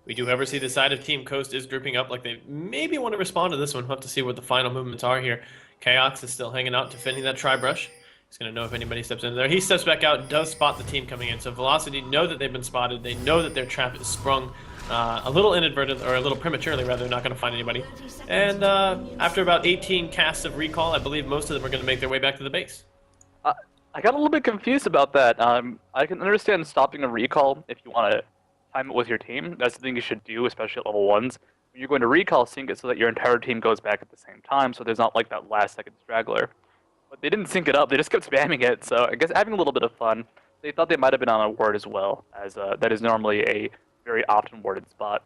We do, however, see the side of Team Coast is grouping up like they maybe want to respond to this one. We'll have to see what the final movements are here. Chaox is still hanging out, defending that tri-brush. He's going to know if anybody steps in there. He steps back out, does spot the team coming in. So Velocity know that they've been spotted. They know that their trap is sprung a little inadvertent, or a little prematurely, rather. They're not going to find anybody. And after about 18 casts of recall, I believe most of them are going to make their way back to the base. I got a little bit confused about that. I can understand stopping a recall if you want to time it with your team. That's the thing you should do, especially at level 1s. When you're going to recall, sync it so that your entire team goes back at the same time, so there's not like that last second straggler. But they didn't sync it up, they just kept spamming it, so I guess having a little bit of fun. They thought they might have been on a ward as well, as that is normally a very often warded spot.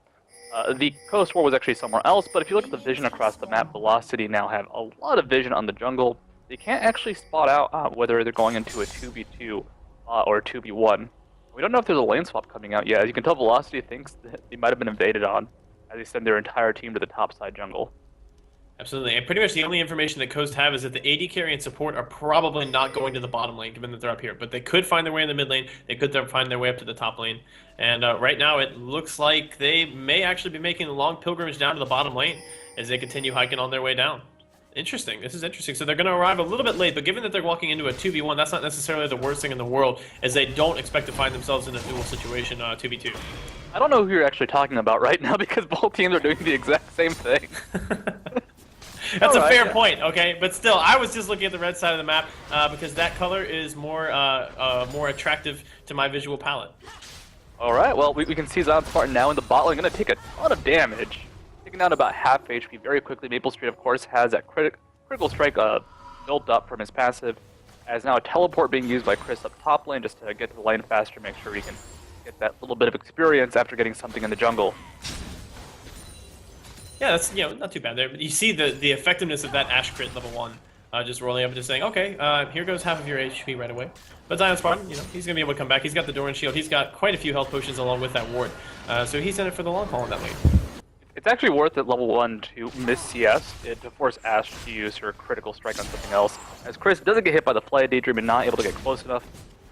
The Coast War was actually somewhere else, but if you look at the vision across the map, Velocity now have a lot of vision on the jungle. They can't actually spot out whether they're going into a 2v2 or a 2v1. We don't know if there's a lane swap coming out yet. As you can tell, Velocity thinks that they might have been invaded on, as they send their entire team to the top side jungle. Absolutely, and pretty much the only information that Coast have is that the AD carry and support are probably not going to the bottom lane, given that they're up here. But they could find their way in the mid lane, they could find their way up to the top lane. And right now it looks like they may actually be making a long pilgrimage down to the bottom lane as they continue hiking on their way down. Interesting, this is interesting. So they're going to arrive a little bit late, but given that they're walking into a 2v1, that's not necessarily the worst thing in the world, as they don't expect to find themselves in a duel situation 2v2. I don't know who you're actually talking about right now, because both teams are doing the exact same thing. That's a fair point, okay? But still, I was just looking at the red side of the map because that color is more attractive to my visual palette. Alright, well, we can see ZionSpartan now in the bot lane, going to take a ton of damage. Taking down about half HP very quickly. MalfusX, of course, has that critical strike built up from his passive. As now a teleport being used by Cris up top lane just to get to the lane faster, make sure he can get that little bit of experience after getting something in the jungle. Yeah, that's not too bad there. But you see the effectiveness of that Ashe crit level 1, just rolling up and just saying, okay, here goes half of your HP right away. But ZionSpartan, he's gonna be able to come back. He's got the Doran shield. He's got quite a few health potions along with that ward, so he's in it for the long haul in that lane. It's actually worth it level 1 to miss CS to force Ashe to use her critical strike on something else. As Cris doesn't get hit by the fly, Daydreamin not able to get close enough,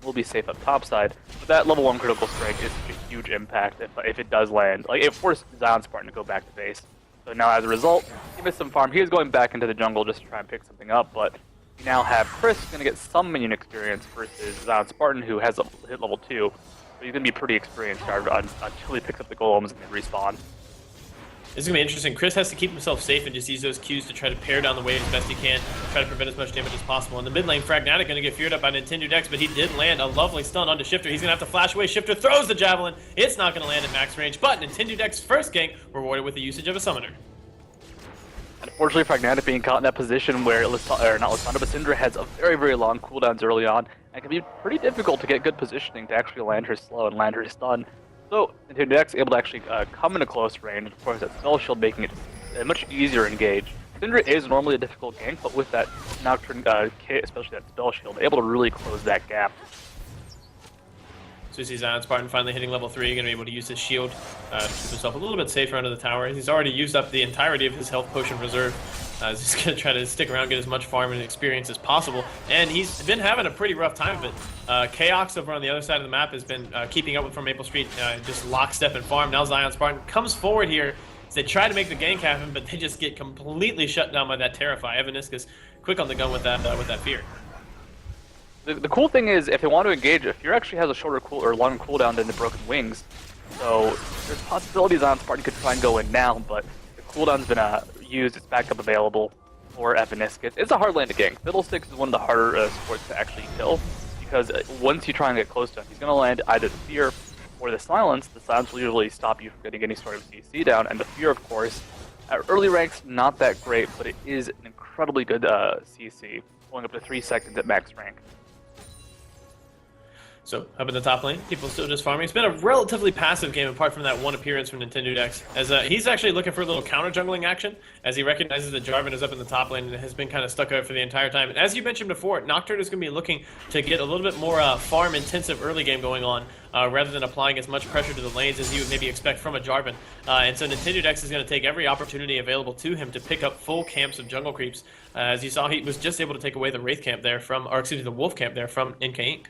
will be safe up topside. But that level 1 critical strike is such a huge impact if it does land. Like, it forced ZionSpartan to go back to base. So now as a result, he missed some farm. He is going back into the jungle just to try and pick something up, but we now have Cris going to get some minion experience versus ZionSpartan, who has hit level 2. But he's going to be pretty experienced until he picks up the golems and they respawn. This is going to be interesting. Cris has to keep himself safe and just use those Qs to try to pare down the wave as best he can, try to prevent as much damage as possible. In the mid lane, Fragnatic going to get feared up by NintendudeX, but he did land a lovely stun onto Shiphtur. He's going to have to flash away. Shiphtur throws the javelin. It's not going to land at max range, but NintendudeX's first gank rewarded with the usage of a summoner. Unfortunately, Fragnatic being caught in that position where not Lissandra, but Syndra has a very, very long cooldowns early on, and can be pretty difficult to get good positioning to actually land her slow and land her stun. So, NintendudeX able to actually come into close range. Of course, that spell shield making it a much easier engage. Syndra is normally a difficult gank, but with that Nocturne kit, especially that spell shield, able to really close that gap. So we see ZionSpartan finally hitting level 3, going to be able to use his shield to keep himself a little bit safer under the tower. He's already used up the entirety of his health potion reserve. He's going to try to stick around, get as much farm and experience as possible. And he's been having a pretty rough time of it. Chaox over on the other side of the map has been keeping up with frommaplestreet, just lockstep and farm. Now ZionSpartan comes forward here as they try to make the gank happen, but they just get completely shut down by that Terrify. Evaniskus quick on the gun with that fear. The cool thing is, if they want to engage, if Fear actually has a shorter or longer cooldown than the Broken Wings, so there's possibilities on Spartan could try and go in now, but the cooldown's been used, it's backup available for Evaniskus. It's a hard lane to gank. Fiddlestick is one of the harder supports to actually kill, because once you try and get close to him, he's going to land either the Fear or the Silence. The Silence will usually stop you from getting any sort of CC down, and the Fear, of course, at early ranks, not that great, but it is an incredibly good CC, pulling up to 3 seconds at max rank. So, up in the top lane, people still just farming. It's been a relatively passive game apart from that one appearance from NintendudeX, as he's actually looking for a little counter-jungling action, as he recognizes that Jarvan is up in the top lane and has been kind of stuck out for the entire time. And as you mentioned before, Nocturne is going to be looking to get a little bit more farm-intensive early game going on, rather than applying as much pressure to the lanes as you would maybe expect from a Jarvan. And so NintendudeX is going to take every opportunity available to him to pick up full camps of jungle creeps. As you saw, he was just able to take away the Wraith camp there from, or excuse me, the Wolf camp there from NK Inc.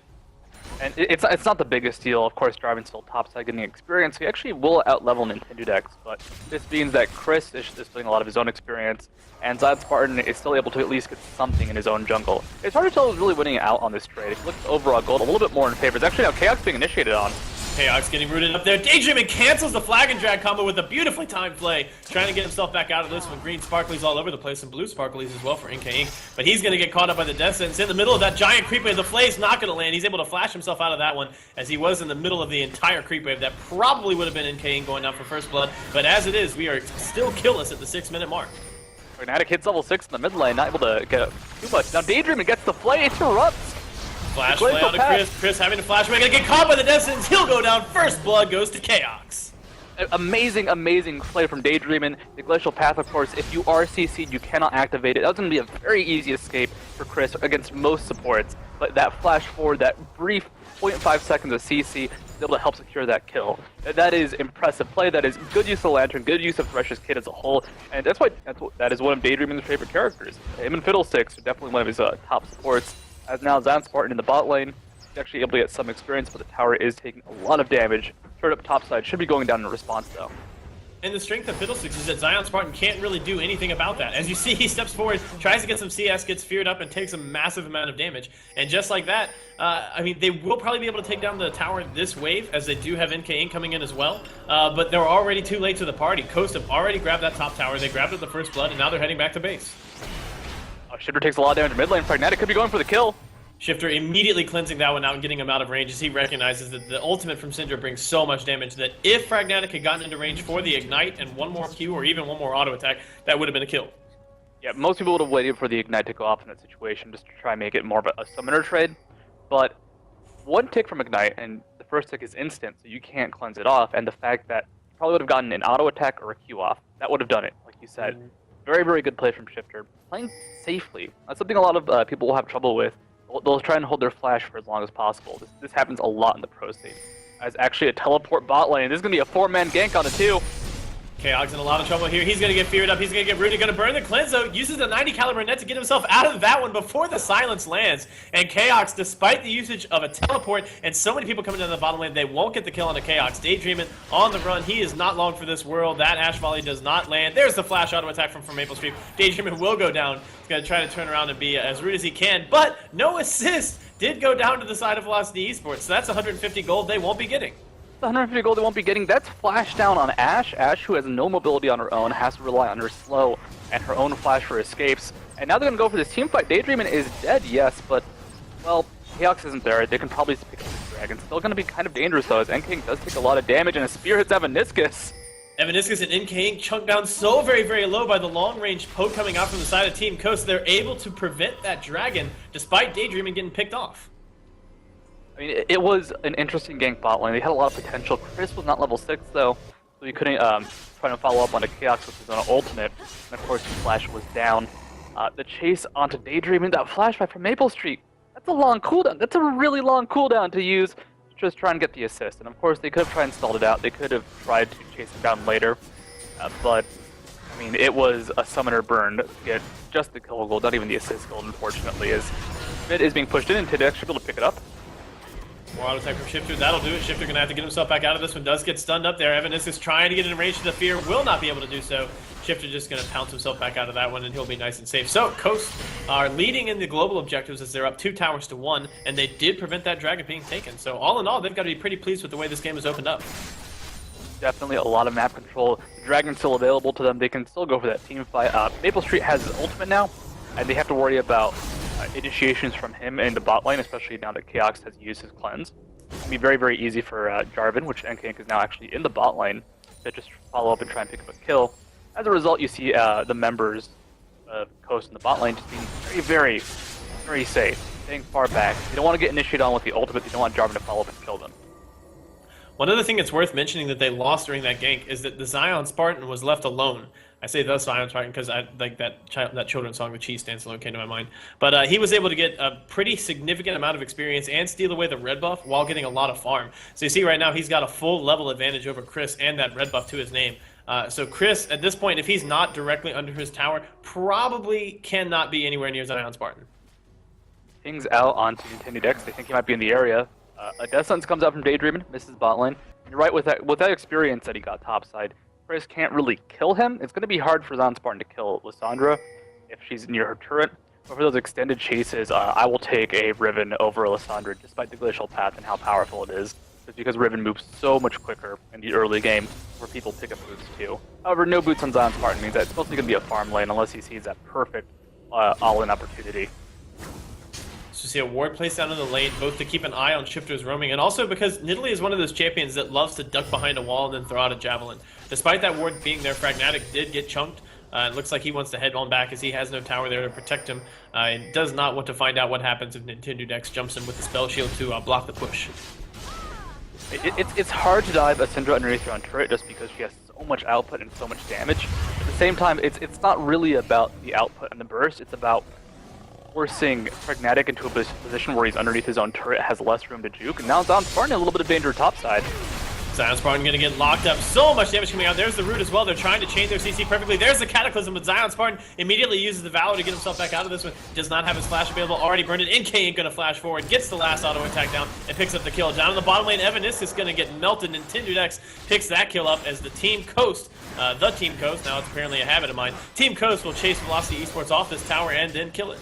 And it's not the biggest deal. Of course, Jarvan's still topside getting experience. He actually will outlevel NintendudeX, but this means that Cris is putting a lot of his own experience, and ZionSpartan is still able to at least get something in his own jungle. It's hard to tell who's really winning out on this trade. If you look at the overall gold, a little bit more in favor. It's actually now Chaox being initiated on. Chaox getting rooted up there. Daydreamin cancels the flag and drag combo with a beautifully timed play. Trying to get himself back out of this one. Green sparklies all over the place and blue sparklies as well for NK Inc. But he's going to get caught up by the death sentence in the middle of that giant creep wave. The flay's not going to land. He's able to flash himself out of that one as he was in the middle of the entire creep wave. That probably would have been NK Inc. going down for first blood. But as it is, we are still killless at the 6-minute mark. Fnatic hits level 6 in the mid lane, not able to get too much. Now Daydreamin gets the flay, interrupts. Flash play out of Cris. Cris having to flash away. Gonna get caught by the death sentence. He'll go down. First blood goes to Chaox. Amazing, amazing play from Daydreamin. The Glacial Path, of course, if you are CC'd, you cannot activate it. That's going to be a very easy escape for Cris against most supports. But that flash forward, that brief 0.5 seconds of CC, is able to help secure that kill. That is impressive play. That is good use of the Lantern, good use of Thresh's kit as a whole. And that is one of Daydreamin's favorite characters. Him and Fidlestick are definitely one of his top supports. As now ZionSpartan in the bot lane, he's actually able to get some experience, but the tower is taking a lot of damage. Turret up topside should be going down in response though. And the strength of Fidlestick is that ZionSpartan can't really do anything about that. As you see, he steps forward, tries to get some CS, gets feared up, and takes a massive amount of damage. And just like that, I mean, they will probably be able to take down the tower this wave, as they do have NK Inc. coming in as well. But they're already too late to the party. Coast have already grabbed that top tower, they grabbed it the first blood, and now they're heading back to base. Shiphtur takes a lot of damage in mid lane. Fnatic could be going for the kill. Shiphtur immediately cleansing that one out and getting him out of range as he recognizes that the ultimate from Syndra brings so much damage that if Fragnatic had gotten into range for the Ignite and one more Q or even one more auto attack, that would have been a kill. Yeah, most people would have waited for the Ignite to go off in that situation just to try and make it more of a summoner trade. But one tick from Ignite, and the first tick is instant, so you can't cleanse it off, and the fact that you probably would have gotten an auto attack or a Q off, that would have done it, like you said. Very, very good play from Shiphtur. Playing safely. That's something a lot of people will have trouble with. They'll try and hold their flash for as long as possible. This happens a lot in the pro scene. As actually a teleport bot lane. This is going to be a 4-man gank on the 2. Chaox in a lot of trouble here. He's going to get feared up. He's going to get rooted. Going to burn the cleanse though. Uses the 90 caliber net to get himself out of that one before the silence lands. And Chaox, despite the usage of a teleport and so many people coming down the bottom lane, they won't get the kill on a Chaox. Daydreamin on the run. He is not long for this world. That Ashe volley does not land. There's the flash auto attack from frommaplestreet. Daydreamin will go down. He's going to try to turn around and be as rude as he can, but no assist. Did go down to the side of Velocity Esports, so that's 150 gold they won't be getting. 150 gold they won't be getting. That's flash down on Ashe. Ashe, who has no mobility on her own, has to rely on her slow and her own flash for escapes. And now they're going to go for this team fight. Daydreamin is dead, yes, but, well, Chaox isn't there. They can probably pick up the dragon. Still going to be kind of dangerous, though, as NK does take a lot of damage, and a spear hits Evaniskus. Evaniskus and NK Inc. chunked down so very, very low by the long-range poke coming out from the side of Team Coast. They're able to prevent that dragon, despite Daydreamin getting picked off. I mean, it was an interesting gank bot lane. They had a lot of potential. Cris was not level 6, though, so he couldn't try to follow up on a Chaox with his own ultimate. And, of course, his flash was down. The chase onto Daydreamin, that flashback from MapleStreet, that's a long cooldown. That's a really long cooldown to use to just try and get the assist. And, of course, they could have tried and stalled it out. They could have tried to chase him down later. But, I mean, it was a summoner burn to get just the kill gold, not even the assist gold, unfortunately, as mid is being pushed in, and NintendudeX should be able to pick it up. More auto attack from Shiphtur, that'll do it. Shiphtur gonna have to get himself back out of this one, does get stunned up there. Evaniskus trying to get in range to the fear, will not be able to do so. Shiphtur just gonna pounce himself back out of that one and he'll be nice and safe. So, Coast are leading in the global objectives as they're up 2 towers to 1, and they did prevent that dragon being taken. So all in all, they've got to be pretty pleased with the way this game has opened up. Definitely a lot of map control. The dragon's still available to them. They can still go for that team fight. MapleStreet has his ultimate now, and they have to worry about initiations from him in the bot lane, especially now that Chaox has used his cleanse. It'll be very, very easy for Jarvan, which NK Inc. is now actually in the bot lane, to just follow up and try and pick up a kill. As a result, you see the members of Coast in the bot lane just being very, very, very safe, staying far back. They don't want to get initiated on with the ultimate. They don't want Jarvan to follow up and kill them. One other thing that's worth mentioning that they lost during that gank is that the ZionSpartan was left alone. I say the ZionSpartan because I like that children's song, "The Cheese Dance," alone came to my mind. But he was able to get a pretty significant amount of experience and steal away the red buff while getting a lot of farm. So you see right now he's got a full level advantage over Cris and that red buff to his name. So Cris, at this point, if he's not directly under his tower, probably cannot be anywhere near ZionSpartan. Pings out onto NintendudeX. They think he might be in the area. A Death Sentence comes out from Daydreamin, misses bot lane. You're right, with that experience that he got topside, Cris can't really kill him. It's going to be hard for ZionSpartan to kill Lissandra if she's near her turret. But for those extended chases, I will take a Riven over Lissandra, despite the glacial path and how powerful it is. Just because Riven moves so much quicker in the early game, where people pick up boots too. However, no boots on ZionSpartan means that it's mostly going to be a farm lane unless he sees that perfect all-in opportunity. So see a ward placed down in the lane, both to keep an eye on Shiphtur's roaming, and also because Nidalee is one of those champions that loves to duck behind a wall and then throw out a javelin. Despite that ward being there, Fragnatic did get chunked. It looks like he wants to head on back as he has no tower there to protect him, and does not want to find out what happens if NintendudeX jumps in with the spell shield to block the push. It's hard to dive a Syndra underneath her own turret just because she has so much output and so much damage. At the same time, it's not really about the output and the burst, it's about forcing Fragnatic into a position where he's underneath his own turret, has less room to juke, and now ZionSpartan in a little bit of danger topside. ZionSpartan gonna get locked up. So much damage coming out. There's the root as well. They're trying to chain their CC perfectly. There's the Cataclysm, but ZionSpartan immediately uses the Valor to get himself back out of this one. Does not have his flash available. Already burned it. NK ain't gonna flash forward. Gets the last auto attack down and picks up the kill. Down in the bottom lane, Evaniskus is gonna get melted. NintendudeX picks that kill up as the Team Coast, now it's apparently a habit of mine, Team Coast will chase Velocity Esports off this tower and then kill it.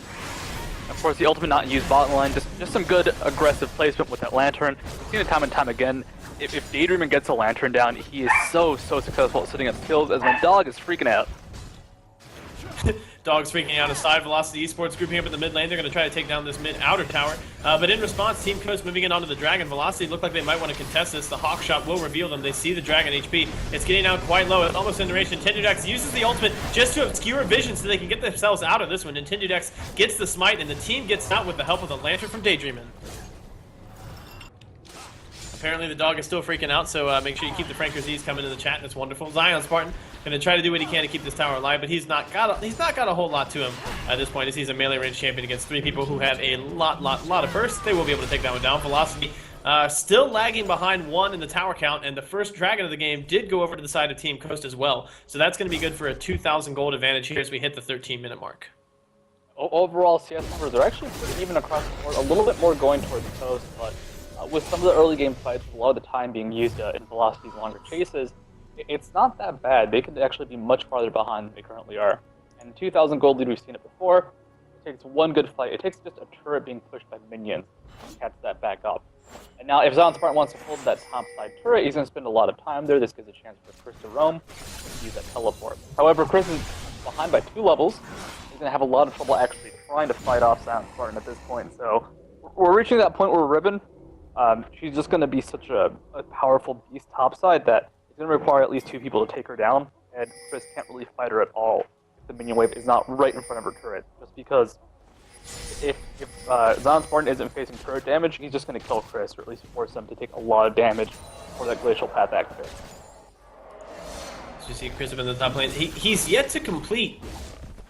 Of course, the ultimate not used bottom line, just some good aggressive placement with that Lantern. We've seen it time and time again. If Daydreamin gets a Lantern down, he is so successful at setting up kills as my dog is freaking out. Dog's freaking out aside. Velocity Esports grouping up in the mid lane. They're going to try to take down this mid outer tower. But in response, Team Coast moving in onto the Dragon. Velocity look like they might want to contest this. The Hawk Shot will reveal them. They see the Dragon HP. It's getting down quite low. It's almost in the range. NintendudeX uses the ultimate just to obscure vision so they can get themselves out of this one. NintendudeX gets the smite, and the team gets out with the help of the Lantern from Daydreamin. Apparently the dog is still freaking out, so make sure you keep the Frankers coming in the chat. That's wonderful. ZionSpartan gonna try to do what he can to keep this tower alive, but he's not got a whole lot to him at this point, as he's a melee range champion against three people who have a lot of burst. They will be able to take that one down. Velocity still lagging behind one in the tower count, and the first dragon of the game did go over to the side of Team Coast as well. So that's gonna be good for a 2,000 gold advantage here as we hit the 13-minute mark. Overall, CS numbers are actually pretty even across the board. A little bit more going towards the coast, but with some of the early game fights, with a lot of the time being used in Velocity's longer chases, it's not that bad. They could actually be much farther behind than they currently are. And 2,000 gold lead, we've seen it before. It takes one good fight. It takes just a turret being pushed by minions to catch that back up. And now, if ZionSpartan wants to hold that top side turret, he's going to spend a lot of time there. This gives a chance for Cris to roam and use that teleport. However, Cris is behind by 2 levels. He's going to have a lot of trouble actually trying to fight off ZionSpartan at this point. So we're reaching that point where Riven, she's just going to be such a powerful beast topside that it's going to require at least 2 people to take her down, and Cris can't really fight her at all if the minion wave is not right in front of her turret, just because if ZionSpartan isn't facing turret damage, he's just going to kill Cris, or at least force him to take a lot of damage before that glacial path activates. So you see Cris up in the top lane. He's yet to complete,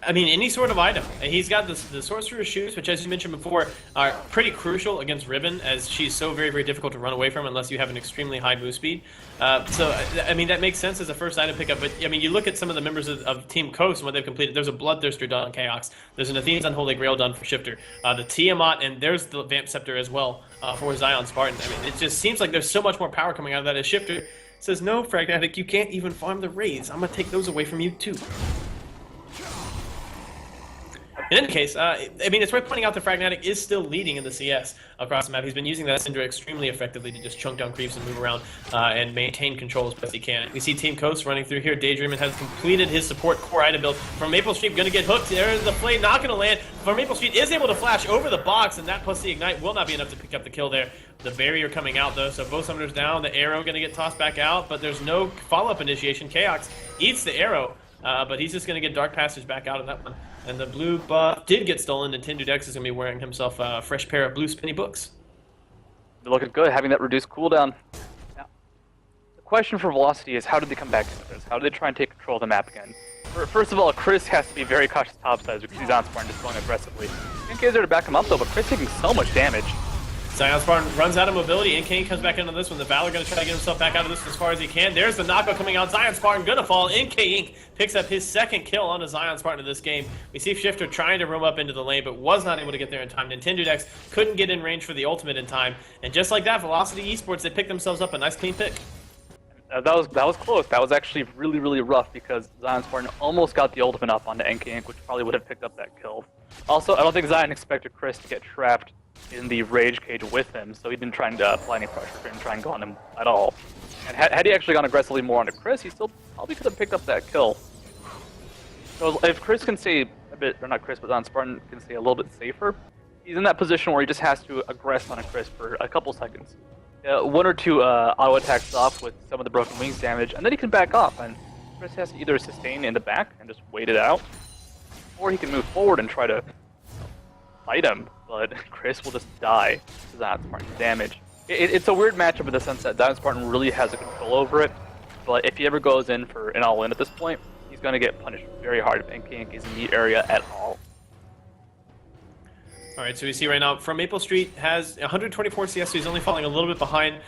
I mean, any sort of item. He's got the Sorcerer's Shoes, which, as you mentioned before, are pretty crucial against Riven, as she's so very difficult to run away from unless you have an extremely high move speed. So, I mean, that makes sense as a first item pickup, but, I mean, you look at some of the members of Team Coast and what they've completed. There's a Bloodthirster done on Chaox. There's an Athene's Unholy Grail done for Shiphtur. The Tiamat, and there's the Vamp Scepter as well for ZionSpartan. I mean, it just seems like there's so much more power coming out of that as Shiphtur says, no, Fragnatic, you can't even farm the raids. I'm going to take those away from you, too. In any case, I mean, it's worth pointing out that Fragnatic is still leading in the CS across the map. He's been using that Syndra extremely effectively to just chunk down creeps and move around and maintain control as best he can. We see Team Coast running through here. Daydreamin has completed his support core item build. frommaplestreet going to get hooked. There's the flame, not going to land. frommaplestreet is able to flash over the box, and that plus the ignite will not be enough to pick up the kill there. The barrier coming out, though, so both summoners down. The arrow going to get tossed back out, but there's no follow-up initiation. Chaox eats the arrow, but he's just going to get Dark Passage back out of that one. And the blue buff did get stolen. NintendudeX is going to be wearing himself a fresh pair of blue spinny books. They're looking good, having that reduced cooldown. Now, the question for Velocity is, how do they come back into this? How do they try and take control of the map again? First of all, Cris has to be very cautious topside because he's on Spartan just going aggressively. NK is there to back him up, though, but Cris taking so much damage. ZionSpartan runs out of mobility, and Kane comes back into this one. The Valor going to try to get himself back out of this as far as he can. There's the knockout coming out. ZionSpartan going to fall. NK picks up his second kill on a ZionSpartan in this game. We see Shiphtur trying to roam up into the lane, but was not able to get there in time. NintendudeX couldn't get in range for the ultimate in time. And just like that, Velocity Esports, they picked themselves up a nice clean pick. That was close. That was actually really rough because ZionSpartan almost got the ultimate up onto NK, which probably would have picked up that kill. Also, I don't think Zion expected Cris to get trapped in the rage cage with him, so he didn't try to apply any pressure. He didn't try and go on him at all. And had he actually gone aggressively more onto Cris, he still probably could have picked up that kill. So if Cris can stay a bit, or not Cris, but ZionSpartan can stay a little bit safer, he's in that position where he just has to aggress on a Cris for a couple seconds. One or two auto attacks off with some of the broken wings damage, and then he can back off, and Cris has to either sustain in the back and just wait it out, or he can move forward and try to fight him, but Cris will just die to ZionSpartan's damage. It's a weird matchup in the sense that ZionSpartan really has a control over it, but if he ever goes in for an all-in at this point, he's going to get punished very hard if NK is in the area at all. Alright, so we see right now, frommaplestreet has 124 CS, so he's only falling a little bit behind.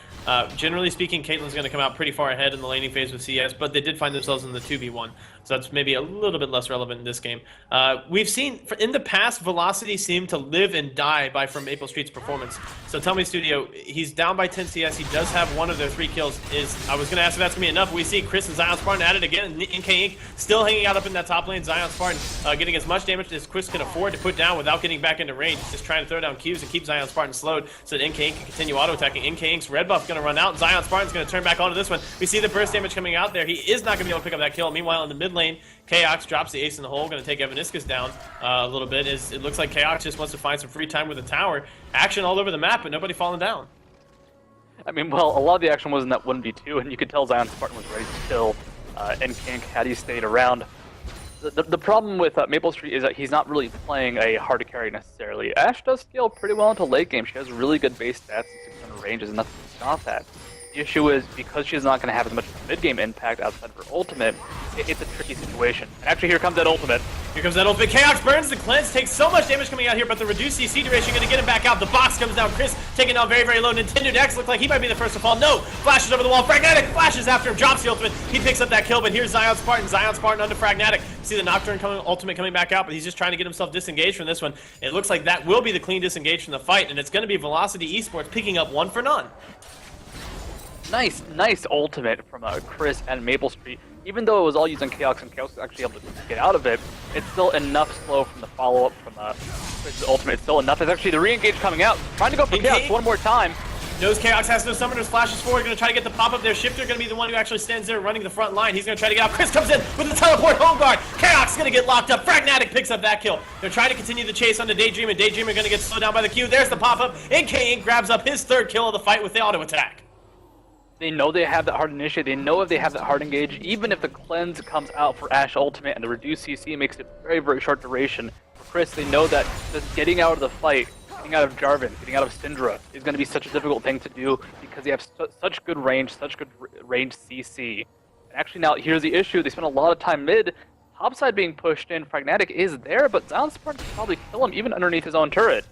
Generally speaking, Caitlyn's going to come out pretty far ahead in the laning phase with CS, but they did find themselves in the 2v1, so that's maybe a little bit less relevant in this game. We've seen, in the past, Velocity seemed to live and die by frommaplestreet's performance. So tell me, Studio, he's down by 10 CS, he does have one of their 3 kills. I was going to ask if that's going to be enough. We see Cris and ZionSpartan at it again, and NK still hanging out up in that top lane. ZionSpartan getting as much damage as Cris can afford to put down without getting back into range. Just trying to throw down Qs and keep ZionSpartan slowed so that NK can continue auto-attacking. NK's red buff going to run out. ZionSpartan's going to turn back onto this one. We see the burst damage coming out there. He is not going to be able to pick up that kill. Meanwhile, in the mid lane, Chaox drops the ace in the hole. Going to take Evaniskus down a little bit. It looks like Chaox just wants to find some free time with the tower. Action all over the map, but nobody falling down. I mean, well, a lot of the action was in that 1v2, and you could tell ZionSpartan was ready to kill NK had he stayed around. The problem with MapleStreet is that he's not really playing a hard to carry necessarily. Ashe does scale pretty well into late game. She has really good base stats and 600 ranges, and nothing to stop that. The issue is, because she's not going to have as much mid-game impact outside of her ultimate, it's a tricky situation. And actually, here comes that ultimate. Here comes that ultimate. Chaox burns the cleanse, takes so much damage coming out here, but the reduced CC duration going to get him back out. The box comes down. Cris taking down very low. NintendudeX looked like he might be the first to fall. No! Flashes over the wall. Fragnatic flashes after him, drops the ultimate. He picks up that kill, but here's ZionSpartan. ZionSpartan onto Fragnatic. See the Nocturne ultimate coming back out, but he's just trying to get himself disengaged from this one. It looks like that will be the clean disengage from the fight, and it's going to be Velocity Esports picking up 1 for none. Nice ultimate from Cris and MapleStreet. Even though it was all using Chaox and Chaox was actually able to get out of it, it's still enough slow from the follow-up from Cris' ultimate. It's still enough. There's actually the re-engage coming out. Trying to go for Chaox one more time. Knows Chaox has no summoners, flashes forward, going to try to get the pop-up there. Shiphtur going to be the one who actually stands there running the front line. He's going to try to get out. Cris comes in with the teleport home guard. Chaox going to get locked up. Fragnatic picks up that kill. They're trying to continue the chase onto Daydreamin. Daydreamin going to get slowed down by the Q. There's the pop-up. NK grabs up his 3rd kill of the fight with the auto-attack. They know they have that hard initiate. They know if they have that hard engage, even if the cleanse comes out for Ashe ultimate and the reduced CC makes it very short duration. For Cris, they know that just getting out of the fight, getting out of Jarvan, getting out of Syndra is going to be such a difficult thing to do because they have such good range, such good range CC. And actually now, here's the issue. They spend a lot of time mid, topside being pushed in. Fragnatic is there, but ZionSpartan can probably kill him even underneath his own turret.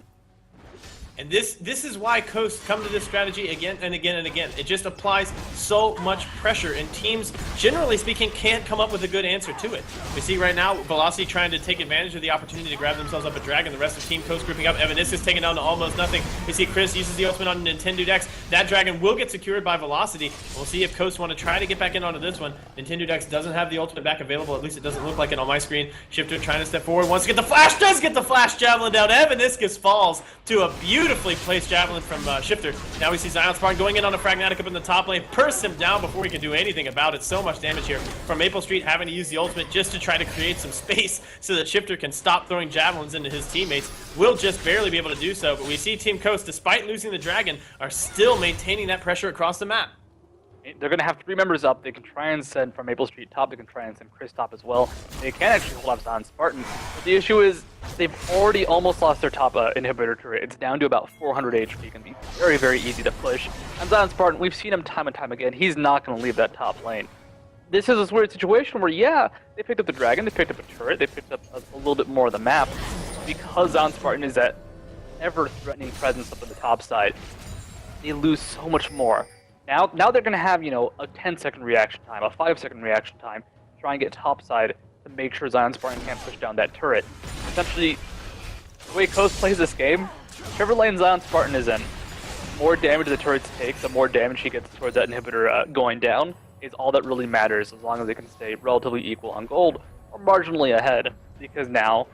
And this is why Coast come to this strategy again and again and again. It just applies so much pressure, and teams, generally speaking, can't come up with a good answer to it. We see right now Velocity trying to take advantage of the opportunity to grab themselves up a dragon. The rest of Team Coast grouping up. Evaniskus taken down to almost nothing. We see Cris uses the ultimate on NintendudeX. That dragon will get secured by Velocity. We'll see if Coast want to try to get back in onto this one. NintendudeX doesn't have the ultimate back available. At least it doesn't look like it on my screen. Shiphtur trying to step forward. Wants to get the flash. Does get the flash javelin down. Evaniskus falls to a beautifully placed javelin from Shiphtur. Now we see ZionSpartan going in on a Fragnatic up in the top lane. Bursts him down before he can do anything about it. So much damage here from MapleStreet having to use the ultimate just to try to create some space so that Shiphtur can stop throwing javelins into his teammates. Will just barely be able to do so, but we see Team Coast, despite losing the dragon, are still maintaining that pressure across the map. They're going to have 3 members up. They can try and send from MapleStreet top. They can try and send Cris top as well. They can actually hold off ZionSpartan. But the issue is they've already almost lost their top inhibitor turret. It's down to about 400 HP. It can be very easy to push. And ZionSpartan, we've seen him time and time again. He's not going to leave that top lane. This is this weird situation where, yeah, they picked up the dragon. They picked up a turret. They picked up a little bit more of the map. Because ZionSpartan is at ever threatening presence up on the top side, they lose so much more. Now they're going to have, you know, a 10-second reaction time, a 5-second reaction time, try and get topside to make sure ZionSpartan can't push down that turret. Essentially, the way Coast plays this game, whichever lane ZionSpartan is in, the more damage the turrets take, the more damage he gets towards that inhibitor going down, is all that really matters, as long as they can stay relatively equal on gold, or marginally ahead, because now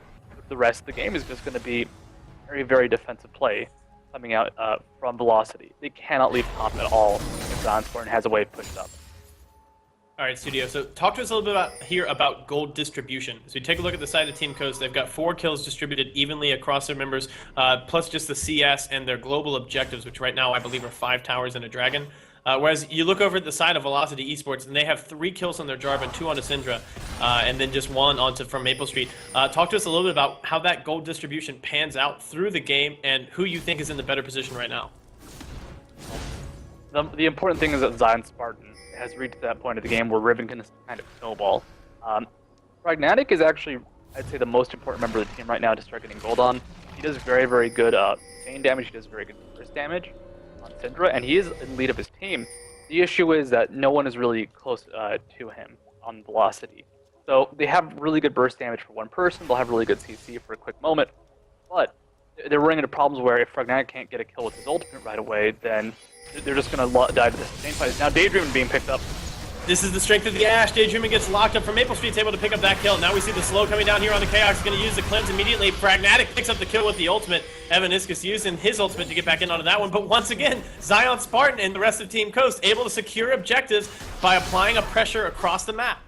the rest of the game is just going to be very, very defensive play coming out from Velocity. They cannot leave top at all if ZionSpartan has a wave pushed up. All right, Studio. So talk to us a little bit about gold distribution. So you take a look at the side of Team Coast. They've got 4 kills distributed evenly across their members, plus just the CS and their global objectives, which right now I believe are 5 towers and a dragon. Whereas you look over at the side of Velocity Esports, and they have 3 kills on their Jarvan, 2 on Lissandra, and then just 1 onto frommaplestreet. Talk to us a little bit about how that gold distribution pans out through the game, and who you think is in the better position right now. The important thing is that ZionSpartan has reached that point of the game where Riven can kind of snowball. Pragmatic is actually, I'd say, the most important member of the team right now to start getting gold on. He does very, very good chain damage, he does very good burst damage on Syndra, and he is in lead of his team. The issue is that no one is really close to him on Velocity. So they have really good burst damage for one person, they'll have really good CC for a quick moment, but they're running into problems where if Pragmatic can't get a kill with his ultimate right away, then they're just going to die to the sustained fight. Now Daydreamin being picked up. This is the strength of the Ashe. Daydreamin gets locked up from frommaplestreet's able to pick up that kill. Now we see the slow coming down here on the Chaox. He's going to use the cleanse immediately. Pragmatic picks up the kill with the ultimate. Evaniskus using his ultimate to get back in onto that one. But once again, ZionSpartan and the rest of Team Coast able to secure objectives by applying a pressure across the map.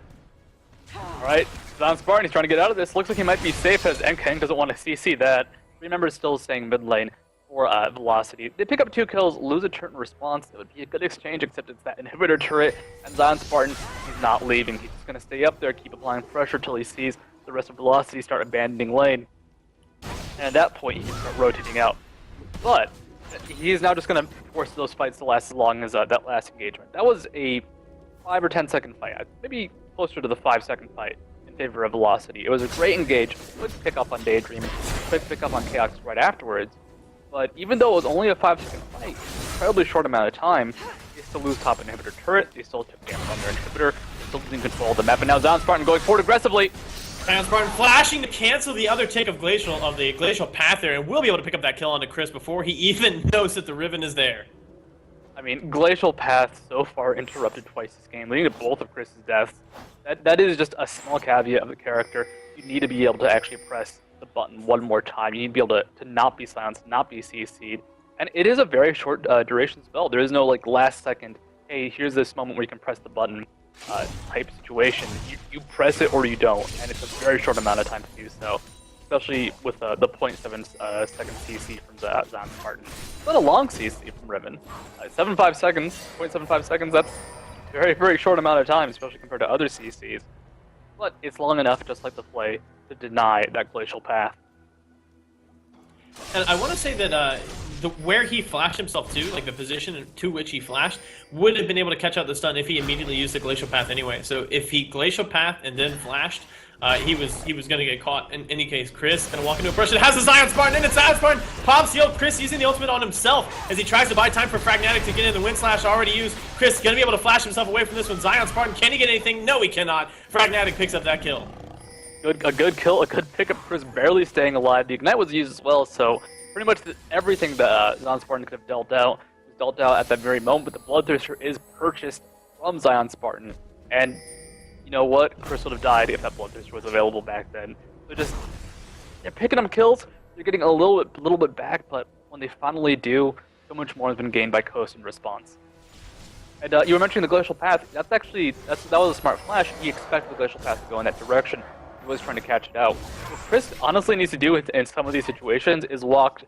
Alright, ZionSpartan, he's trying to get out of this. Looks like he might be safe as NKang doesn't want to CC that. Remember, still staying mid lane for Velocity. They pick up 2 kills, lose a turret in response. It would be a good exchange, except it's that inhibitor turret, and ZionSpartan, he's not leaving. He's just going to stay up there, keep applying pressure till he sees the rest of Velocity start abandoning lane. And at that point, he can start rotating out. But he's now just going to force those fights to last as long as that last engagement. That was a 5 or 10 second fight, maybe closer to the 5-second fight in favor of Velocity. It was a great engage, quick pick up on Daydreamin, quick pick up on Chaox right afterwards. But even though it was only a 5-second fight, incredibly short amount of time, they still lose top inhibitor turret, they still took damage on their inhibitor, they still losing control of the map, and now ZionSpartan going forward aggressively. ZionSpartan flashing to cancel the other take of the glacial path there, and will be able to pick up that kill onto Cris before he even knows that the Riven is there. I mean, glacial path so far interrupted twice this game, leading to both of Cris's deaths. That is just a small caveat of the character. You need to be able to actually press the button one more time. You need to be able to not be silenced, not be CC'd. And it is a very short duration spell. There is no like last second, hey, here's this moment where you can press the button type situation. You press it or you don't, and it's a very short amount of time to do so. Especially with the 0.7 second CC from ZionSpartan. It's not a long CC from Riven. 0.75 seconds, that's a very, very short amount of time, especially compared to other CCs. But it's long enough, just like the play, to deny that glacial path. And I want to say that where he flashed himself to, like the position to which he flashed, would have been able to catch out the stun if he immediately used the glacial path anyway. So if he glacial path and then flashed, he was going to get caught. In any case, Cris going to walk into a brush. It has the ZionSpartan, and it's ZionSpartan pops heal. Cris using the ultimate on himself as he tries to buy time for Pragmatic to get in. The wind slash already used. Cris going to be able to flash himself away from this one. ZionSpartan, can he get anything? No, he cannot. Pragmatic picks up that kill. A good kill, a good pickup. Cris barely staying alive. The Ignite was used as well, so pretty much everything that ZionSpartan could have dealt out was dealt out at that very moment, but the Bloodthirster is purchased from ZionSpartan. And you know what? Cris would have died if that Bloodthirster was available back then. They're picking up kills, they're getting a little bit back, but when they finally do, so much more has been gained by Coast in response. And you were mentioning the Glacial Path. That was a smart flash. He expected the Glacial Path to go in that direction. He was trying to catch it out. What Cris honestly needs to do in some of these situations is walk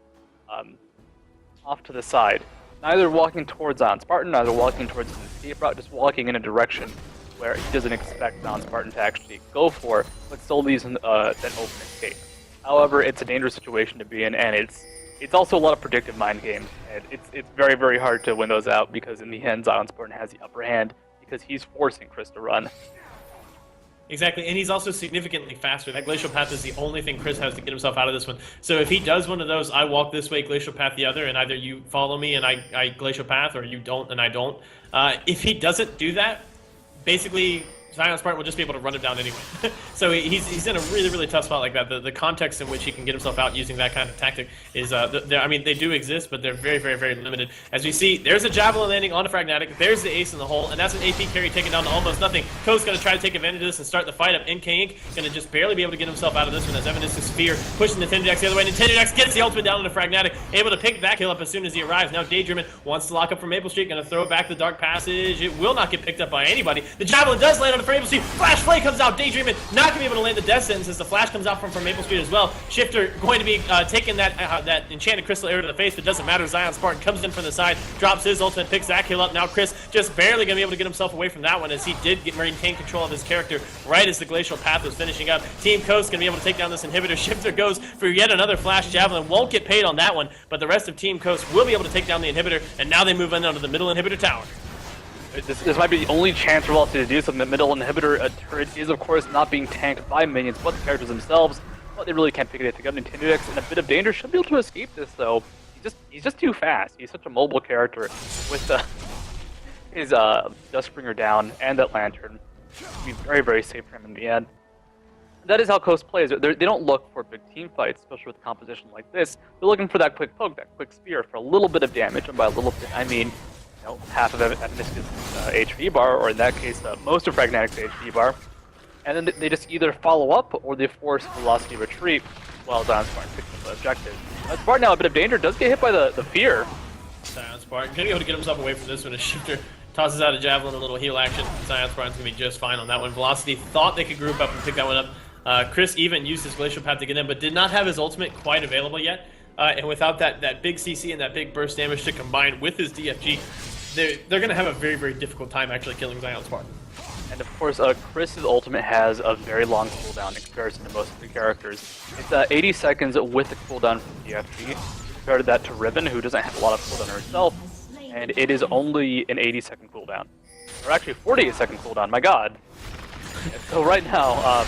off to the side. Neither walking towards ZionSpartan, neither walking towards an escape route, just walking in a direction where he doesn't expect ZionSpartan to actually go for, but still leaves an open escape. However, it's a dangerous situation to be in, and it's also a lot of predictive mind games, and it's very, very hard to win those out because in the end, ZionSpartan has the upper hand because he's forcing Cris to run. Exactly, and he's also significantly faster. That Glacial Path is the only thing Cris has to get himself out of this one. So if he does one of those, I walk this way, Glacial Path the other, and either you follow me and I Glacial Path, or you don't and I don't. If he doesn't do that, basically ZionSpartan will just be able to run him down anyway. So he's in a really, really tough spot like that. The context in which he can get himself out using that kind of tactic is, I mean, they do exist, but they're very, very, very limited. As we see, there's a Javelin landing on a Fragnatic, there's the ace in the hole, and that's an AP carry taken down to almost nothing. Ko's going to try to take advantage of this and start the fight up. NK going to just barely be able to get himself out of this one as Evaniskus Sphere pushing NintendudeX the other way. NintendudeX gets the ultimate down on the Fragnatic, able to pick that kill up as soon as he arrives. Now Daydreamin wants to lock up from MapleStreet, going to throw it back the Dark Passage. It will not get picked up by anybody. The Javelin does land on the MapleStreet. Flash play comes out. Daydreamin not going to be able to land the death sentence as the flash comes out from MapleStreet as well. Shiphtur going to be taking that enchanted crystal arrow to the face, but doesn't matter. ZionSpartan comes in from the side, drops his ultimate, picks that kill up. Now Cris just barely going to be able to get himself away from that one as he did maintain control of his character right as the Glacial Path was finishing up. Team Coast going to be able to take down this inhibitor. Shiphtur goes for yet another flash Javelin. Won't get paid on that one, but the rest of Team Coast will be able to take down the inhibitor, and now they move in onto the middle inhibitor tower. This might be the only chance for Velocity to do something. The middle inhibitor turret is, of course, not being tanked by minions, but the characters themselves. But they really can't pick it together. NintendudeX in a bit of danger. Should be able to escape this, though. He's just too fast. He's such a mobile character with his Duskbringer down and that Lantern. It'll be very, very safe for him in the end. That is how Coast plays. They don't look for big team fights, especially with a composition like this. They're looking for that quick poke, that quick spear, for a little bit of damage. And by a little bit, I mean, you know, half of Evaniskus' HP bar, or in that case, most of Fragnatic's HP bar. And then they just either follow up, or they force Velocity retreat while ZionSpartan picks up the objective. Spartan now a bit of danger, does get hit by the fear. ZionSpartan going to be able to get himself away from this one as Shiphtur tosses out a Javelin, a little heal action. ZionSpartan's going to be just fine on that one. Velocity thought they could group up and pick that one up. Cris even used his Glacial Path to get in, but did not have his ultimate quite available yet. And without that big CC and that big burst damage to combine with his DFG, they're going to have a very, very difficult time actually killing ZionSpartan. And of course, Cris's ultimate has a very long cooldown in comparison to most of the characters. It's 80 seconds with the cooldown from DFG. Compared that to Riven, who doesn't have a lot of cooldown herself, and it is only an 80-second cooldown. Or actually, 48-second cooldown, my god. So right now,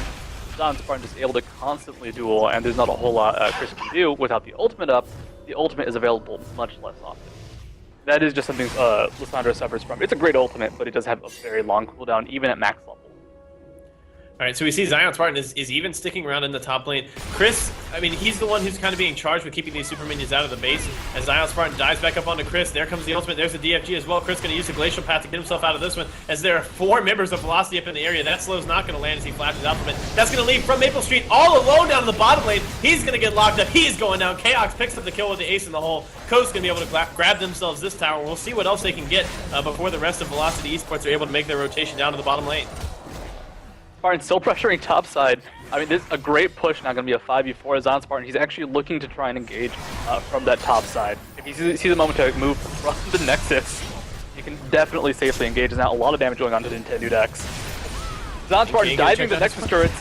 ZionSpartan is able to constantly duel, and there's not a whole lot Cris can do without the ultimate up. The ultimate is available much less often. That is just something Lissandra suffers from. It's a great ultimate, but it does have a very long cooldown, even at max level. Alright, so we see ZionSpartan is even sticking around in the top lane. Cris, I mean, he's the one who's kind of being charged with keeping these super minions out of the base. As ZionSpartan dives back up onto Cris, there comes the ultimate, there's the DFG as well. Cris going to use the Glacial Path to get himself out of this one, as there are 4 members of Velocity up in the area. That slow's not going to land as he flashes out from it. That's going to leave from MapleStreet all alone down in the bottom lane. He's going to get locked up. He's going down. Chaox picks up the kill with the ace in the hole. Coast's going to be able to grab themselves this tower. We'll see what else they can get before the rest of Velocity eSports are able to make their rotation down to the bottom lane. Spartan still pressuring topside. I mean, this is a great push, not going to be a 5v4 as ZionSpartan. He's actually looking to try and engage from that top side. If he sees the moment to move from the Nexus, you can definitely safely engage. There's now a lot of damage going on to NintendudeX. ZionSpartan diving the Nexus turrets.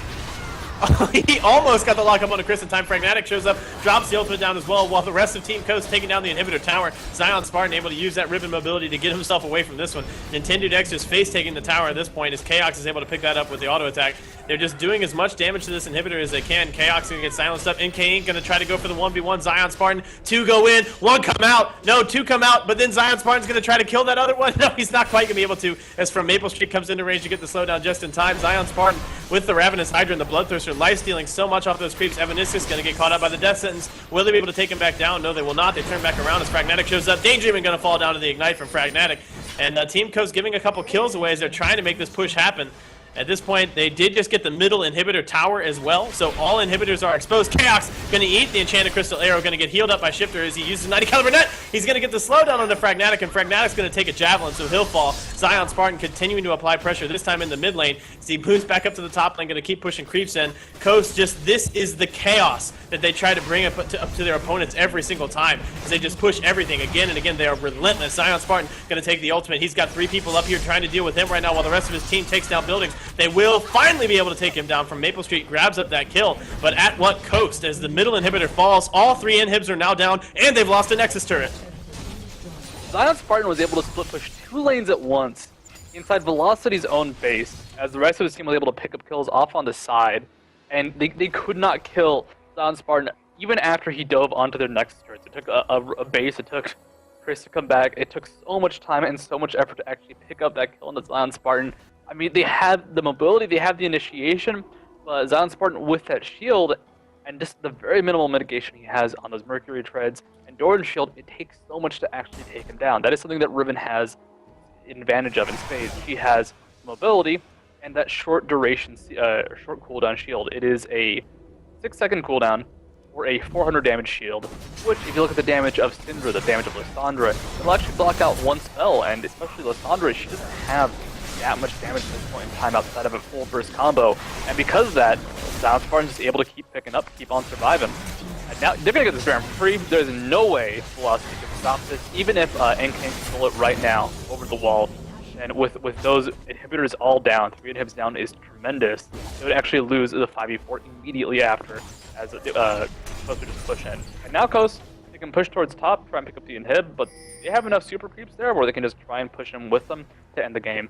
He almost got the lock up on a Cris in time. Fragnatic shows up, drops the ultimate down as well, while the rest of Team Coast taking down the inhibitor tower. ZionSpartan able to use that Riven mobility to get himself away from this one. NintendudeX just face taking the tower at this point as Chaox is able to pick that up with the auto attack. They're just doing as much damage to this inhibitor as they can. Chaox gonna get silenced up. NK ain't gonna try to go for the 1v1. ZionSpartan, 2 go in, 1 come out. No, 2 come out, but then ZionSpartan's gonna try to kill that other one. No, he's not quite gonna be able to, as from MapleStreet comes into range to get the slowdown just in time. ZionSpartan with the Ravenous Hydra and the Bloodthirster life stealing so much off those creeps. Evaniskus gonna get caught up by the death sentence. Will they be able to take him back down? No, they will not. They turn back around as Fragnatic shows up. Daydreamin gonna fall down to the ignite from Fragnatic. And Team Coast giving a couple kills away as they're trying to make this push happen. At this point, they did just get the middle inhibitor tower as well, so all inhibitors are exposed. Chaox gonna eat the enchanted crystal arrow, gonna get healed up by Shiphtur as he uses 90 caliber net. He's gonna get the slowdown on the Fragnatic, and Fragnatic's gonna take a javelin, so he'll fall. ZionSpartan continuing to apply pressure, this time in the mid lane. As he moves back up to the top lane, gonna keep pushing creeps in. Coast this is the chaos that they try to bring up to their opponents every single time, as they just push everything again and again. They are relentless. ZionSpartan gonna take the ultimate. He's got 3 people up here trying to deal with him right now while the rest of his team takes down buildings. They will finally be able to take him down from MapleStreet, grabs up that kill, but at what cost? As the middle inhibitor falls, all 3 inhibs are now down, and they've lost a Nexus turret. ZionSpartan was able to split push 2 lanes at once inside Velocity's own base, as the rest of his team was able to pick up kills off on the side, and they could not kill ZionSpartan even after he dove onto their next turrets. It took a base, it took Cris to come back, it took so much time and so much effort to actually pick up that kill on the ZionSpartan. I mean, they have the mobility, they have the initiation, but ZionSpartan with that shield, and just the very minimal mitigation he has on those Mercury treads, and Doran's shield, it takes so much to actually take him down. That is something that Riven has an advantage of in spades. She has mobility, and that short duration, short cooldown shield. It is a 6-second cooldown, or a 400 damage shield, which, if you look at the damage of Syndra, the damage of Lissandra, it'll actually block out one spell, and especially Lissandra, she doesn't have that much damage at this point in time outside of a full burst combo, and because of that, ZionSpartan's just able to keep picking up, keep on surviving. And now, they're gonna get this Baron for free. There's no way Velocity can stop this, even if NK can pull it right now over the wall. And with those inhibitors all down, 3 inhibs down is tremendous. They would actually lose the 5v4 immediately after, as Coast would just push in. And now Coast, they can push towards top, try and pick up the inhib, but they have enough super creeps there where they can just try and push them with them to end the game.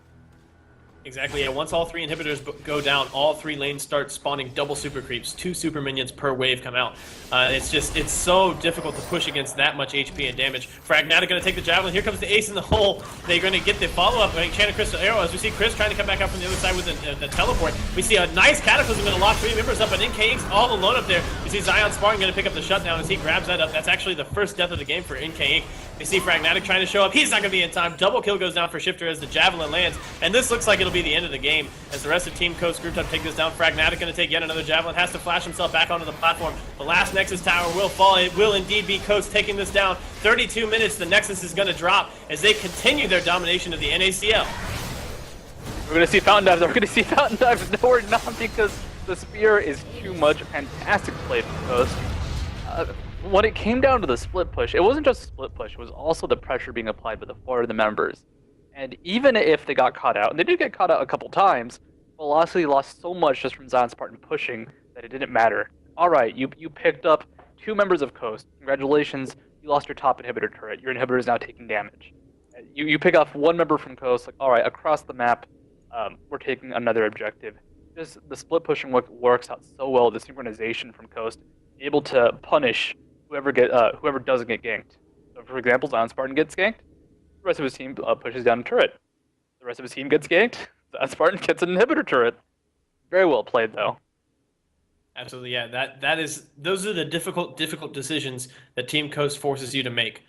Exactly, yeah. Once all 3 inhibitors go down, all 3 lanes start spawning double super creeps. 2 super minions per wave come out. It's so difficult to push against that much HP and damage. Fragnatic going to take the javelin. Here comes the ace in the hole. They're going to get the follow-up. Enchanted Crystal Arrow, as we see Cris trying to come back up from the other side with the teleport. We see a nice Cataclysm going to lock 3 members up, but NKX all alone up there. We see ZionSpartan going to pick up the shutdown as he grabs that up. That's actually the first death of the game for NKX. We see Fragnatic trying to show up. He's not going to be in time. Double kill goes down for Shiphtur as the javelin lands, and this looks like it'll be the end of the game as the rest of Team Coast group up take this down. Fragnatic going to take yet another javelin, has to flash himself back onto the platform. The last Nexus tower will fall. It will indeed be Coast taking this down. 32 minutes, the Nexus is going to drop as they continue their domination of the NACL. We're going to see Fountain Dives. We're going to see Fountain Dives. No, we're not, because the Spear is too much. Fantastic play from Coast. When it came down to the split push, it wasn't just a split push, it was also the pressure being applied by the 4 of the members. And even if they got caught out, and they did get caught out a couple times, Velocity lost so much just from ZionSpartan pushing that it didn't matter. Alright, you picked up 2 members of Coast. Congratulations, you lost your top inhibitor turret. Your inhibitor is now taking damage. You pick off 1 member from Coast, like, alright, across the map, we're taking another objective. Just the split pushing works out so well, the synchronization from Coast, able to punish whoever doesn't get ganked. So for example, ZionSpartan gets ganked, the rest of his team pushes down a turret. The rest of his team gets ganked, ZionSpartan gets an inhibitor turret. Very well played, though. Absolutely, yeah. Those are the difficult decisions that Team Coast forces you to make.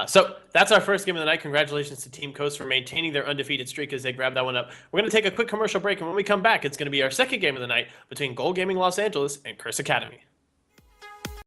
So that's our first game of the night. Congratulations to Team Coast for maintaining their undefeated streak as they grab that one up. We're going to take a quick commercial break, and when we come back, it's going to be our second game of the night between Gold Gaming Los Angeles and Cris Academy.